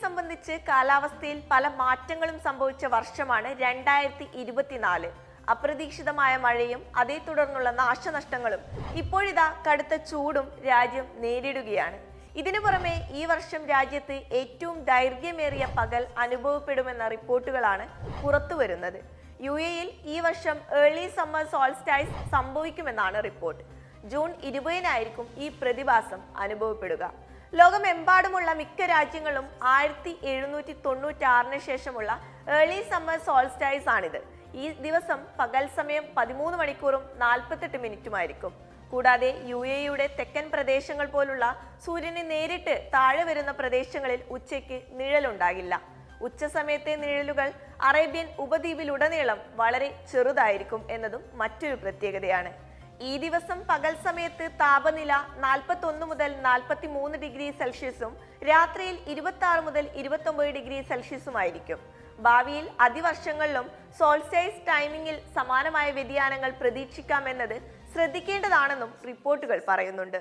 സംബന്ധിച്ച് കാലാവസ്ഥയിൽ പല മാറ്റങ്ങളും സംഭവിച്ച വർഷമാണ് 2024. അപ്രതീക്ഷിതമായ മഴയും അതേ തുടർന്നുള്ള നാശനഷ്ടങ്ങളും ഇപ്പോഴിതാ കടുത്ത ചൂടും രാജ്യം നേരിടുകയാണ്. ഇതിനു പുറമെ ഈ വർഷം രാജ്യത്ത് ഏറ്റവും ദൈർഘ്യമേറിയ പകൽ അനുഭവപ്പെടുമെന്ന റിപ്പോർട്ടുകളാണ് പുറത്തുവരുന്നത്. UAE-യിൽ ഈ വർഷം ഏർലി സമ്മർ സോൾസ്റ്റൈസ് സംഭവിക്കുമെന്നാണ് റിപ്പോർട്ട്. ജൂൺ 20-നായിരിക്കും ഈ പ്രതിഭാസം അനുഭവപ്പെടുക. ലോകമെമ്പാടുമുള്ള മിക്ക രാജ്യങ്ങളും 1796 ശേഷമുള്ള ഏർലി സമ്മർ സോൾസ്റ്റൈസ് ആണിത്. ഈ ദിവസം പകൽ സമയം 13 മണിക്കൂറും 48 മിനിറ്റുമായിരിക്കും. കൂടാതെ UAE-യുടെ തെക്കൻ പ്രദേശങ്ങൾ പോലുള്ള സൂര്യന് നേരിട്ട് താഴെ വരുന്ന പ്രദേശങ്ങളിൽ ഉച്ചയ്ക്ക് നിഴലുണ്ടാകില്ല. ഉച്ച സമയത്തെ നിഴലുകൾ അറേബ്യൻ ഉപദ്വീപിലുടനീളം വളരെ ചെറുതായിരിക്കും എന്നതും മറ്റൊരു പ്രത്യേകതയാണ്. ഈ ദിവസം പകൽ സമയത്ത് താപനില 41 മുതൽ 43 ഡിഗ്രി സെൽഷ്യസും രാത്രിയിൽ 26 മുതൽ 29 ഡിഗ്രി സെൽഷ്യസുമായിരിക്കും. ഭാവിയിൽ അതിവർഷങ്ങളിലും സോൾസ്റ്റൈസ് ടൈമിംഗിൽ സമാനമായ വ്യതിയാനങ്ങൾ പ്രതീക്ഷിക്കാമെന്നത് ശ്രദ്ധിക്കേണ്ടതാണെന്നും റിപ്പോർട്ടുകൾ പറയുന്നുണ്ട്.